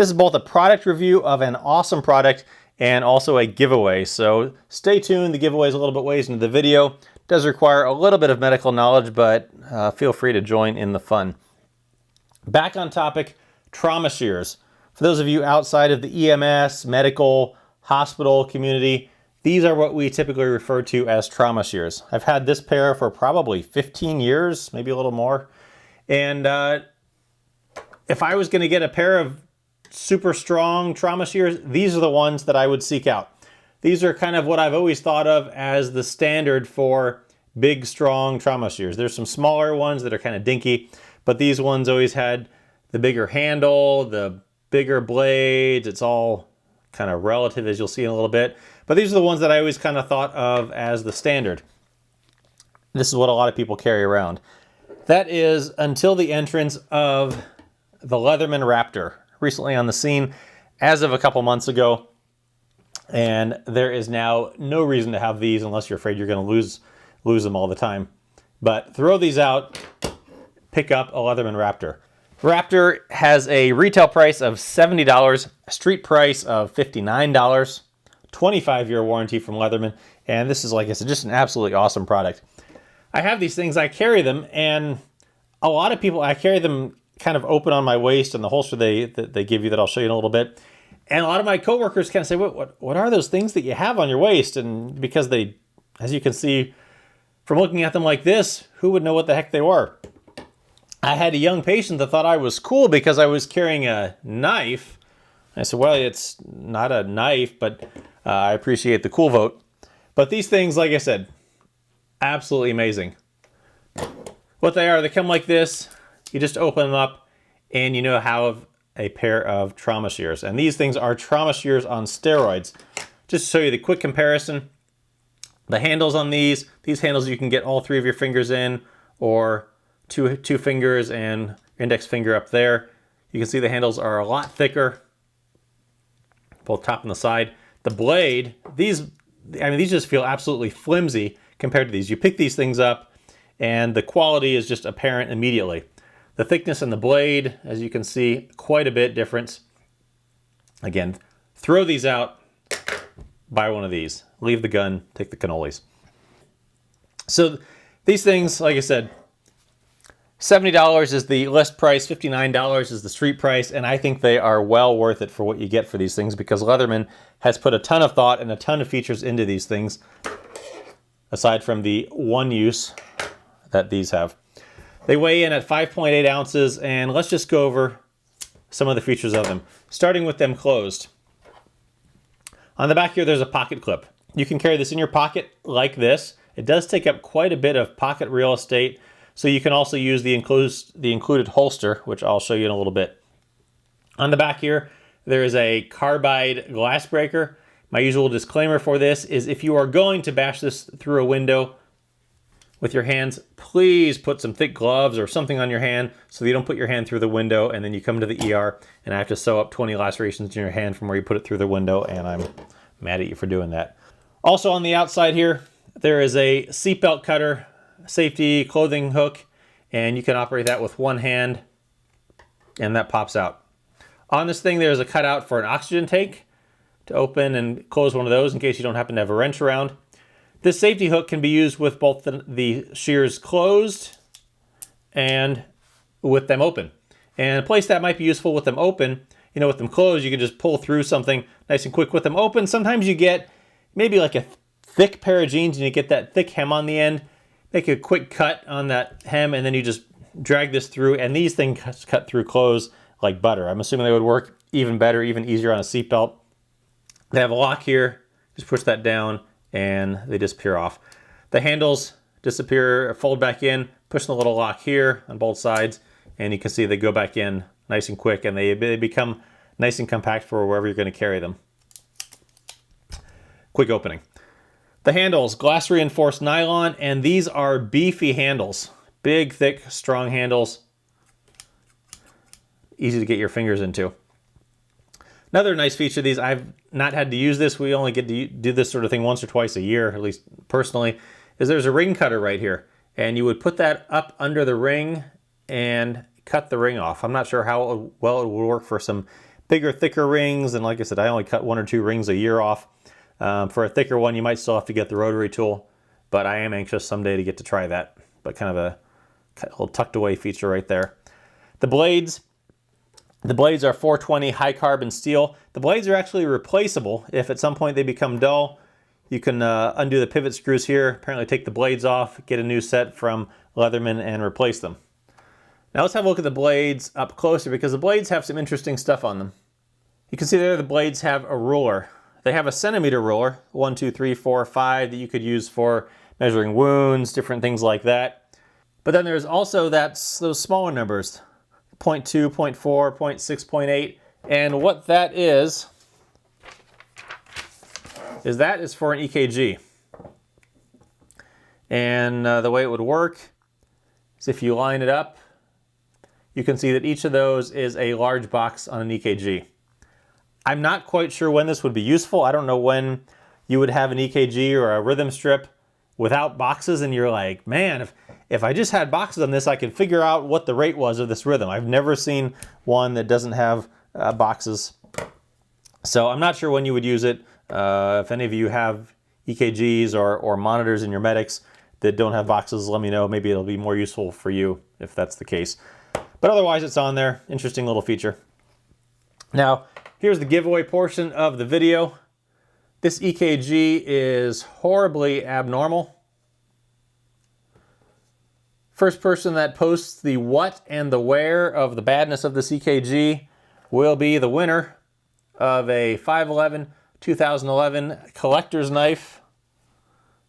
This is both a product review of an awesome product and also a giveaway. So stay tuned. The giveaway is a little bit ways into the video. It does require a little bit of medical knowledge, but feel free to join in the fun. Back on topic, trauma shears. For those of you outside of the EMS, medical, hospital community, these are what we typically refer to as trauma shears. I've had this pair for probably 15 years, maybe a little more. And if I was going to get a pair of super strong trauma shears, these are the ones that I would seek out. These are kind of what I've always thought of as the standard for big, strong trauma shears. There's some smaller ones that are kind of dinky, but these ones always had the bigger handle, the bigger blades. It's all kind of relative, as you'll see in a little bit. But these are the ones that I always kind of thought of as the standard. This is what a lot of people carry around. That is until the entrance of the Leatherman Raptor, recently on the scene as of a couple months ago. And there is now no reason to have these unless you're afraid you're going to lose them all the time. But throw these out, pick up a Leatherman Raptor. Raptor has a retail price of $70, a street price of $59, 25-year warranty from Leatherman, and this is, like I said, just an absolutely awesome product. I have these things, I carry them, and a lot of people, I carry them kind of open on my waist and the holster they give you that I'll show you in a little bit. And a lot of my coworkers kind of say, what are those things that you have on your waist? And because they, as you can see from looking at them like this, who would know what the heck they were? I had a young patient that thought I was cool because I was carrying a knife. I said, well, it's not a knife, but I appreciate the cool vote. But these things, like I said, absolutely amazing. What they are, they come like this. You just open them up and you know how a pair of trauma shears. And these things are trauma shears on steroids. Just to show you the quick comparison, the handles on these handles you can get all three of your fingers in, or two fingers and index finger up there. You can see the handles are a lot thicker, both top and the side. The blade, these just feel absolutely flimsy compared to these. You pick these things up and the quality is just apparent immediately. The thickness in the blade, as you can see, quite a bit difference. Again, throw these out, buy one of these. Leave the gun, take the cannolis. So these things, like I said, $70 is the list price, $59 is the street price, and I think they are well worth it for what you get for these things because Leatherman has put a ton of thought and a ton of features into these things, aside from the one use that these have. They weigh in at 5.8 ounces, and let's just go over some of the features of them, starting with them closed. On the back here, there's a pocket clip. You can carry this in your pocket like this. It does take up quite a bit of pocket real estate, so you can also use the included holster, which I'll show you in a little bit. On the back here, there is a Carbide glass breaker. My usual disclaimer for this is if you are going to bash this through a window with your hands, please put some thick gloves or something on your hand so that you don't put your hand through the window and then you come to the ER and I have to sew up 20 lacerations in your hand from where you put it through the window, and I'm mad at you for doing that. Also on the outside here, there is a seatbelt cutter, safety clothing hook, and you can operate that with one hand and that pops out. On this thing, there's a cutout for an oxygen tank to open and close one of those in case you don't happen to have a wrench around. This safety hook can be used with both the shears closed and with them open. And a place that might be useful with them open, you know, with them closed, you can just pull through something nice and quick. With them open, sometimes you get maybe like a thick pair of jeans and you get that thick hem on the end. Make a quick cut on that hem and then you just drag this through, and these things cut through clothes like butter. I'm assuming they would work even better, even easier on a seatbelt. They have a lock here, just push that down and they disappear off. The handles disappear, fold back in, push the little lock here on both sides, and you can see they go back in nice and quick, and they become nice and compact for wherever you're going to carry them. Quick opening. The handles, glass reinforced nylon, and these are beefy handles. Big, thick, strong handles. Easy to get your fingers into. Another nice feature of these, I've not had to use this, we only get to do this sort of thing once or twice a year, at least personally, is there's a ring cutter right here. And you would put that up under the ring and cut the ring off. I'm not sure how well it would work for some bigger, thicker rings, and like I said, I only cut 1 or 2 rings a year off. For a thicker one, you might still have to get the rotary tool, but I am anxious someday to get to try that. But kind of a little tucked away feature right there. The blades are 420 high carbon steel. The blades are actually replaceable. If at some point they become dull, you can undo the pivot screws here, apparently take the blades off, get a new set from Leatherman and replace them. Now let's have a look at the blades up closer, because the blades have some interesting stuff on them. You can see there the blades have a ruler. They have a centimeter ruler, 1, 2, 3, 4, 5, that you could use for measuring wounds, different things like that. But then there's also those smaller numbers, 0.2, 0.4, 0.6, 0.8, and what that is for an EKG. And the way it would work is if you line it up, you can see that each of those is a large box on an EKG. I'm not quite sure when this would be useful. I don't know when you would have an EKG or a rhythm strip without boxes and you're like, man, if I just had boxes on this, I could figure out what the rate was of this rhythm. I've never seen one that doesn't have boxes. So I'm not sure when you would use it. If any of you have EKGs or monitors in your medics that don't have boxes, let me know. Maybe it'll be more useful for you if that's the case. But otherwise, it's on there. Interesting little feature. Now, here's the giveaway portion of the video. This EKG is horribly abnormal. First person that posts the what and the where of the badness of this EKG will be the winner of a 511 2011 collector's knife.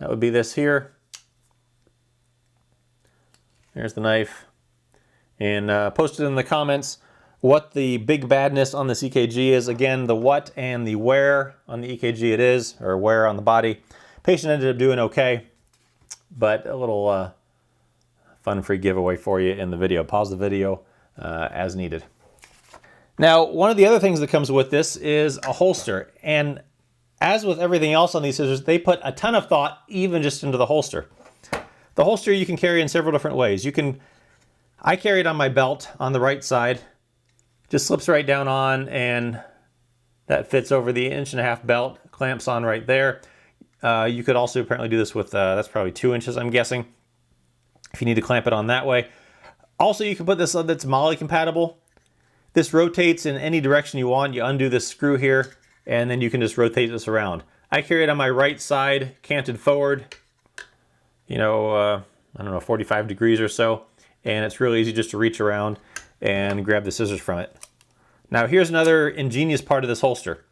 That would be this here. There's the knife. And post it in the comments what the big badness on this EKG is. Again, the what and the where on the EKG it is, or where on the body. Patient ended up doing okay, but a little fun-free giveaway for you in the video. Pause the video as needed. Now, one of the other things that comes with this is a holster. And as with everything else on these scissors, they put a ton of thought even just into the holster. The holster you can carry in several different ways. I carry it on my belt on the right side. Just slips right down on, and that fits over the 1.5-inch belt, clamps on right there. You could also apparently do this with, that's probably 2 inches, I'm guessing, if you need to clamp it on that way. Also, you can put this on that's MOLLE compatible. This rotates in any direction you want. You undo this screw here, and then you can just rotate this around. I carry it on my right side, canted forward, I don't know, 45 degrees or so, and it's really easy just to reach around and grab the scissors from it. Now here's another ingenious part of this holster.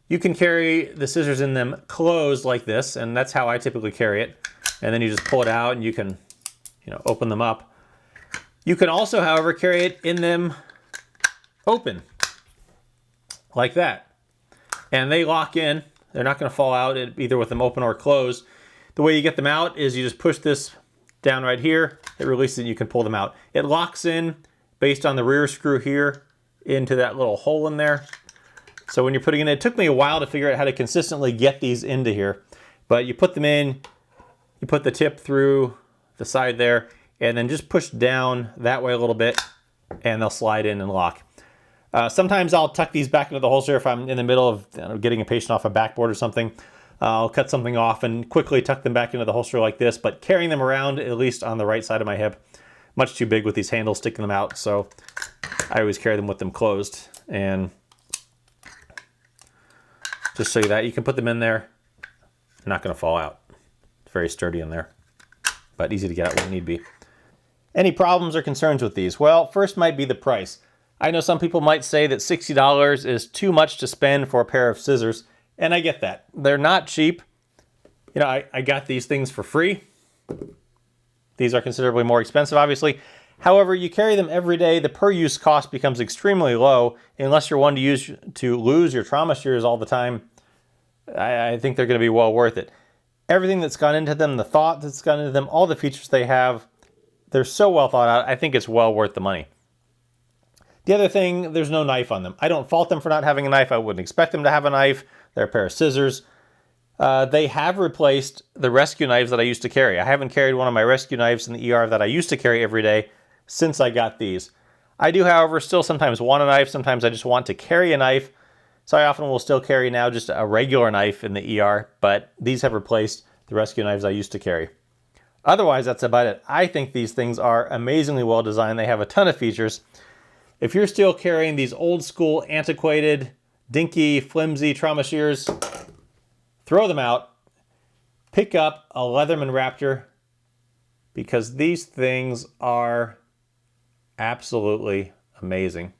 You can carry the scissors in them closed like this, and that's how I typically carry it. And then you just pull it out and you can, open them up. You can also, however, carry it in them open, like that. And they lock in. They're not going to fall out either with them open or closed. The way you get them out is you just push this down right here. It releases it and you can pull them out. It locks in based on the rear screw here into that little hole in there. So when you're putting it took me a while to figure out how to consistently get these into here. But you put them in, you put the tip through the side there, and then just push down that way a little bit, and they'll slide in and lock. Sometimes I'll tuck these back into the holster if I'm in the middle of getting a patient off a backboard or something. I'll cut something off and quickly tuck them back into the holster like this, but carrying them around, at least on the right side of my hip, much too big with these handles sticking them out, so I always carry them with them closed. And just show you that, you can put them in there. They're not going to fall out. It's very sturdy in there, but easy to get out when need be. Any problems or concerns with these? Well, first might be the price. I know some people might say that $60 is too much to spend for a pair of scissors, and I get that. They're not cheap. I got these things for free. These are considerably more expensive, obviously. However, you carry them every day, the per-use cost becomes extremely low, unless you're one to lose your trauma shears all the time. I think they're going to be well worth it. Everything that's gone into them, the thought that's gone into them, all the features they have, they're so well thought out, I think it's well worth the money. The other thing, there's no knife on them. I don't fault them for not having a knife. I wouldn't expect them to have a knife. They're a pair of scissors. They have replaced the rescue knives that I used to carry. I haven't carried one of my rescue knives in the ER that I used to carry every day since I got these. I do, however, still sometimes want a knife. Sometimes I just want to carry a knife. So I often will still carry now just a regular knife in the ER, but these have replaced the rescue knives I used to carry. Otherwise, that's about it. I think these things are amazingly well designed. They have a ton of features. If you're still carrying these old school, antiquated, dinky, flimsy trauma shears, throw them out. Pick up a Leatherman Raptor, because these things are absolutely amazing.